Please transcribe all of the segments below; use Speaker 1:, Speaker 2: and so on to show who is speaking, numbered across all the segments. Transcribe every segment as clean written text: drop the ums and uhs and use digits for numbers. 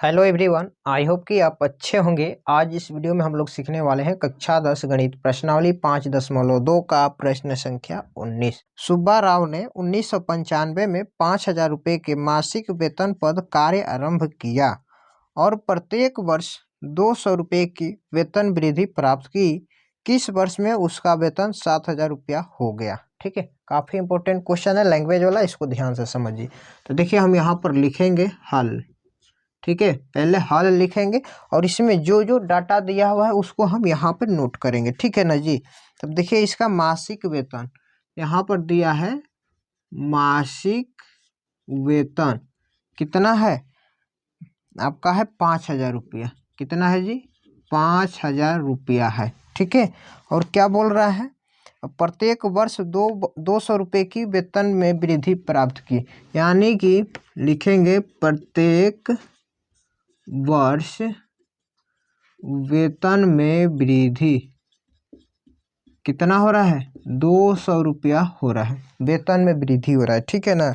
Speaker 1: Hello everyone, I hope कि आप अच्छे होंगे। आज इस वीडियो में हम लोग सीखने वाले हैं कक्षा 10 गणित प्रश्नावली 5.2 का प्रश्न संख्या 19। सुब्बा राव ने 1995 में 5,000 रुपये के मासिक वेतन पद कार्य आरंभ किया और प्रत्येक वर्ष 200 रुपये की वेतन वृद्धि प्राप्त की। किस वर्ष में उसका वेतन 7,000 रुपया हो गया? ठीक है, काफ़ी इंपॉर्टेंट क्वेश्चन है, लैंग्वेज वाला, इसको ध्यान से समझिए। तो देखिए, हम यहाँ पर लिखेंगे हल। ठीक है, पहले हल लिखेंगे और इसमें जो जो डाटा दिया हुआ है उसको हम यहाँ पर नोट करेंगे। ठीक है ना जी। तब देखिए, इसका मासिक वेतन यहाँ पर दिया है। मासिक वेतन कितना है आपका? है 5,000 रुपया। कितना है जी? 5,000 रुपया है। ठीक है, और क्या बोल रहा है? प्रत्येक वर्ष 200 रुपये की वेतन में वृद्धि प्राप्त की, यानी कि लिखेंगे प्रत्येक वर्ष वेतन में वृद्धि कितना हो रहा है? 200 रुपया हो रहा है, वेतन में वृद्धि हो रहा है। ठीक है ना।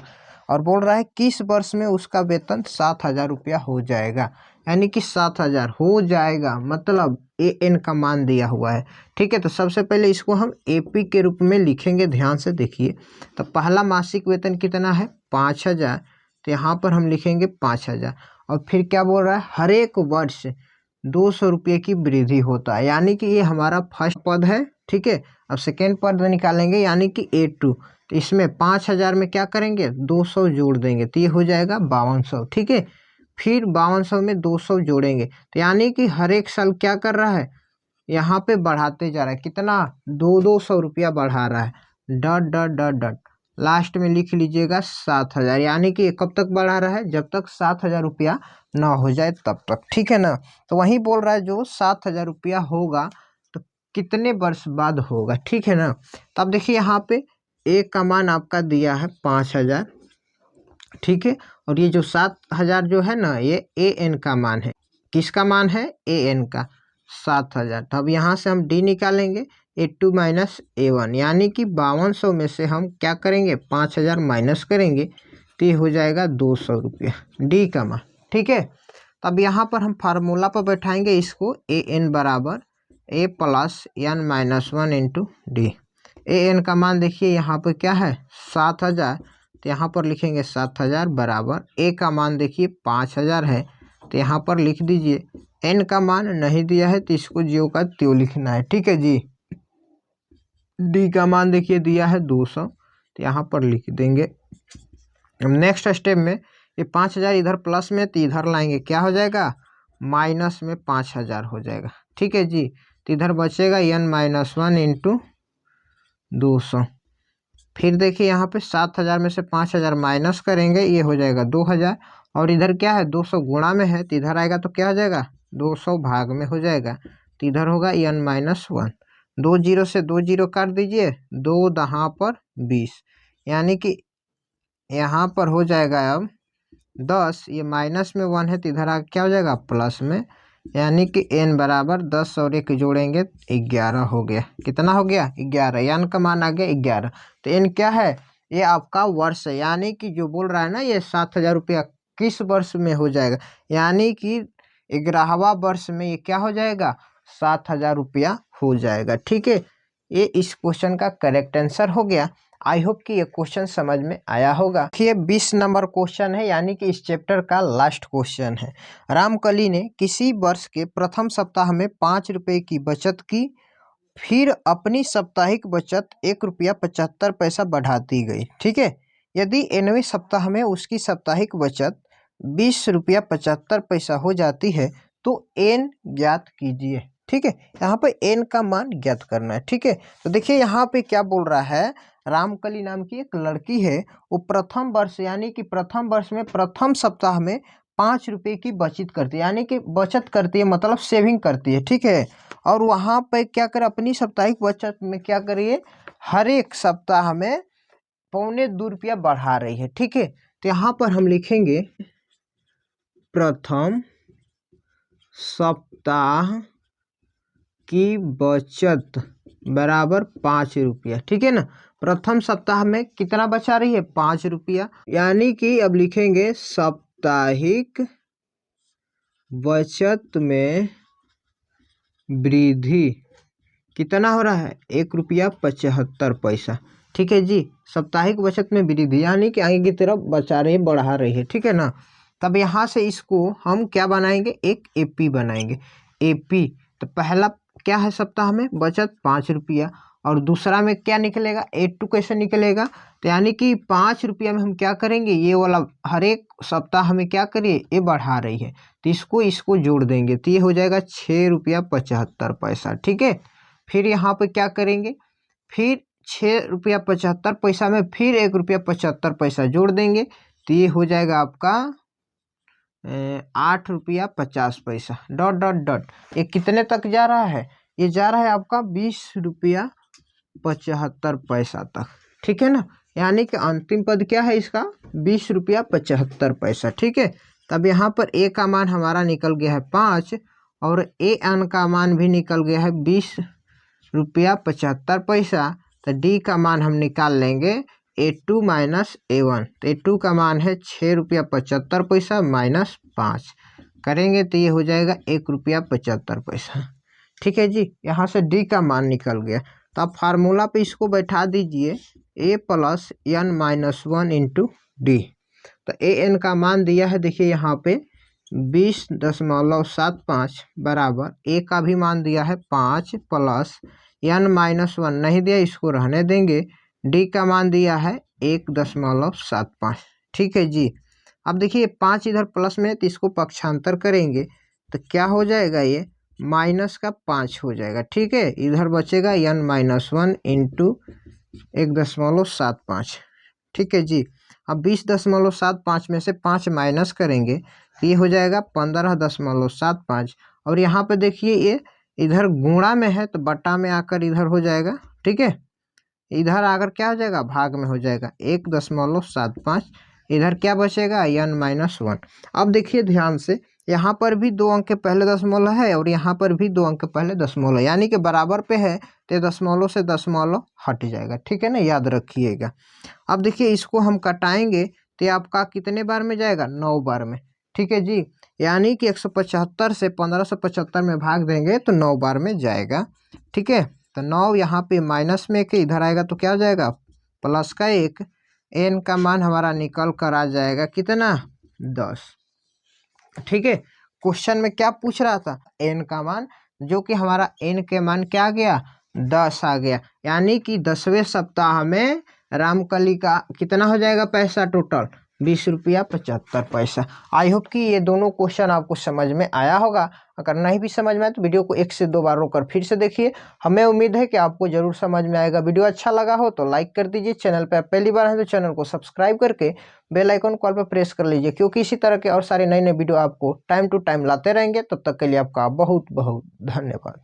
Speaker 1: और बोल रहा है किस वर्ष में उसका वेतन 7,000 रुपया हो जाएगा, यानी कि 7,000 हो जाएगा, मतलब AN का मान दिया हुआ है। ठीक है, तो सबसे पहले इसको हम AP के रूप में लिखेंगे। ध्यान से देखिए, तो पहला मासिक वेतन कितना है? 5,000। तो यहाँ पर हम लिखेंगे 5,000। और फिर क्या बोल रहा है? हर एक वर्ष 200 रुपये की वृद्धि होता है, यानी कि ये हमारा फर्स्ट पद है। ठीक है, अब सेकेंड पद निकालेंगे, यानी कि A2। तो इसमें 5,000 में क्या करेंगे? 200 जोड़ देंगे, तो ये हो जाएगा 5200। ठीक है, फिर 5200 में 200 जोड़ेंगे, तो यानी कि हर एक साल क्या कर रहा है? यहाँ पे बढ़ाते जा रहा है। कितना? 200 रुपया बढ़ा रहा है। डट डट डट डट, लास्ट में लिख लीजिएगा 7,000, यानी कि कब तक बढ़ा रहा है? जब तक 7,000 रुपया ना हो जाए तब तक। ठीक है ना। तो वही बोल रहा है जो 7,000 रुपया होगा तो कितने वर्ष बाद होगा। ठीक है ना। तो अब देखिए, यहाँ पे A का मान आपका दिया है 5,000। ठीक है, और ये जो 7,000 जो है ना, ये AN का मान है। किसका मान है? AN का, 7,000। तो अब यहाँ से हम D निकालेंगे, A2 माइनस A1, यानी कि 5200 में से हम क्या करेंगे? 5,000 माइनस करेंगे, तो ये हो जाएगा 200 रुपया, D का मान। ठीक है, तब यहाँ पर हम फार्मूला पर बैठाएंगे इसको। AN बराबर A plus N minus 1 into D। AN का मान देखिए यहाँ पर क्या है? 7,000। तो यहाँ पर लिखेंगे 7,000 बराबर A का मान देखिए 5,000 है, तो यहाँ पर लिख दीजिए। N का मान नहीं दिया है तो इसको ज्यों का त्यों लिखना है। ठीक है जी। D का मान देखिए दिया है 200, तो यहाँ पर लिख देंगे। अब नेक्स्ट स्टेप में ये 5,000 इधर प्लस में, तो इधर लाएंगे, क्या हो जाएगा? माइनस में 5,000 हो जाएगा। ठीक है जी। तो इधर बचेगा N माइनस 1 इंटू 200। फिर देखिए, यहाँ पे 7,000 में से 5,000 माइनस करेंगे, ये हो जाएगा 2,000। और इधर क्या है? 200 गुणा में है, तो इधर आएगा तो क्या हो जाएगा? 200 भाग में हो जाएगा, तो इधर होगा N माइनस 1। 2 जीरो से 2 जीरो काट दीजिए, 2 दहाँ पर 20, यानी कि यहाँ पर हो जाएगा अब 10। ये माइनस में 1 है, तो इधर आ क्या हो जाएगा? प्लस में, यानी कि N बराबर 10 और 1 जोड़ेंगे 11 हो गया। कितना हो गया? 11। N का मान आ गया 11। तो N क्या है? ये आपका वर्ष है, यानी कि जो बोल रहा है ना, ये 7,000 रुपया किस वर्ष में हो जाएगा, यानी कि 11वां वर्ष में ये क्या हो जाएगा? 7,000 रुपया हो जाएगा। ठीक है, ये इस क्वेश्चन का करेक्ट आंसर हो गया। आई होप कि ये क्वेश्चन समझ में आया होगा। देखिए, 20 नंबर क्वेश्चन है, यानी कि इस चैप्टर का लास्ट क्वेश्चन है। रामकली ने किसी वर्ष के प्रथम सप्ताह में 5 रुपये की बचत की, फिर अपनी साप्ताहिक बचत 1 रुपया 75 पैसा बढ़ाती गई। ठीक है, यदि 9वें सप्ताह में उसकी साप्ताहिक बचत 20 रुपया 75 पैसा हो जाती है तो N ज्ञात कीजिए। ठीक है, यहाँ पे N का मान ज्ञात करना है। ठीक है, तो देखिए यहाँ पे क्या बोल रहा है, रामकली नाम की एक लड़की है, वो प्रथम वर्ष, यानी कि प्रथम वर्ष में प्रथम सप्ताह में 5 रुपये की बचत करती है, यानी कि बचत करती है मतलब सेविंग करती है। ठीक है, और वहाँ पे क्या करे? अपनी साप्ताहिक बचत में क्या करिए? हर एक सप्ताह में 2.25 रुपया बढ़ा रही है। ठीक है, तो यहाँ पर हम लिखेंगे प्रथम सप्ताह की बचत बराबर 5 रुपया। ठीक है ना, प्रथम सप्ताह में कितना बचा रही है? 5 रुपया, यानी कि अब लिखेंगे साप्ताहिक बचत में वृद्धि कितना हो रहा है, 1 रुपया 75 पैसा। ठीक है जी, साप्ताहिक बचत में वृद्धि यानी कि आगे की तरफ बचा रही बढ़ा रही है। ठीक है ना। तब यहाँ से इसको हम क्या बनाएंगे, एक एपी बनाएंगे। एपी तो पहला क्या है सप्ताह में बचत 5 रुपया, और दूसरा में क्या निकलेगा, 8 कैसे निकलेगा, तो यानी कि 5 रुपया में हम क्या करेंगे, ये वाला हर एक सप्ताह में क्या करिए, ये बढ़ा रही है तो इसको जोड़ देंगे तो ये हो जाएगा 6 रुपया 75 पैसा। ठीक है। फिर यहाँ पे क्या करेंगे, फिर 6 रुपया 75 पैसा में फिर 1 रुपया 75 पैसा जोड़ देंगे तो ये हो जाएगा आपका 8 रुपया 50 पैसा। डॉट डॉट डॉट ये कितने तक जा रहा है, ये जा रहा है आपका 20 रुपया 75 पैसा तक। ठीक है ना। यानी कि अंतिम पद क्या है इसका, 20 रुपया 75 पैसा। ठीक है। तब यहाँ पर ए का मान हमारा निकल गया है 5 और ए एन का मान भी निकल गया है 20 रुपया 75 पैसा। तो डी का मान हम निकाल लेंगे A2 माइनस A1। तो A2 का मान है 6 रुपया 75 पैसा माइनस 5 करेंगे तो ये हो जाएगा 1 रुपया 75 पैसा। ठीक है जी, यहाँ से डी का मान निकल गया। तो आप फार्मूला पे इसको बैठा दीजिए, a plus n minus 1 into d. तो ए एन का मान दिया है, देखिए यहाँ पे 20.75 बराबर, ए का भी मान दिया है 5 प्लस एन माइनस 1 नहीं दिया, इसको रहने देंगे। डी का मान दिया है 1.75। ठीक है जी। अब देखिए 5 इधर प्लस में है तो इसको पक्षांतर करेंगे तो क्या हो जाएगा, ये माइनस का 5 हो जाएगा। ठीक है। इधर बचेगा एन माइनस 1 इंटू 1.75। ठीक है जी। अब 20.75 में से 5 माइनस करेंगे तो ये हो जाएगा 15.75। और यहाँ पे देखिए ये इधर गुणा में है तो बटा में आकर इधर हो जाएगा। ठीक है। इधर आकर क्या हो जाएगा, भाग में हो जाएगा 1.75। इधर क्या बचेगा, एन माइनस 1। अब देखिए ध्यान से, यहाँ पर भी 2 अंक के पहले दशमलव है और यहाँ पर भी 2 अंक के पहले दशमलव, यानी कि बराबर पे है तो दशमलव से दशमलव हट जाएगा। ठीक है ना, याद रखिएगा। अब देखिए इसको हम कटाएंगे तो आपका कितने बार में जाएगा, 9 बार में। ठीक है जी। यानी कि 175 से 1575 में भाग देंगे तो 9 बार में जाएगा। ठीक है। तो 9 यहाँ पे माइनस में के इधर आएगा तो क्या हो जाएगा, प्लस का 1। एन का मान हमारा निकल कर आ जाएगा कितना, 10। ठीक है। क्वेश्चन में क्या पूछ रहा था, एन का मान, जो कि हमारा एन के मान क्या आ गया, 10 आ गया। यानी कि 10वें सप्ताह में रामकली का कितना हो जाएगा पैसा टोटल, 20 रुपया 75 पैसा। आई होप कि ये दोनों क्वेश्चन आपको समझ में आया होगा। अगर नहीं भी समझ में आए तो वीडियो को 1 से 2 बार रोककर फिर से देखिए। हमें उम्मीद है कि आपको जरूर समझ में आएगा। वीडियो अच्छा लगा हो तो लाइक कर दीजिए। चैनल पर पहली बार है तो चैनल को सब्सक्राइब करके बेल आइकन कॉल पर प्रेस कर लीजिए, क्योंकि इसी तरह के और सारे नए नए वीडियो आपको टाइम टू टाइम लाते रहेंगे। तब तक के लिए आपका बहुत बहुत धन्यवाद।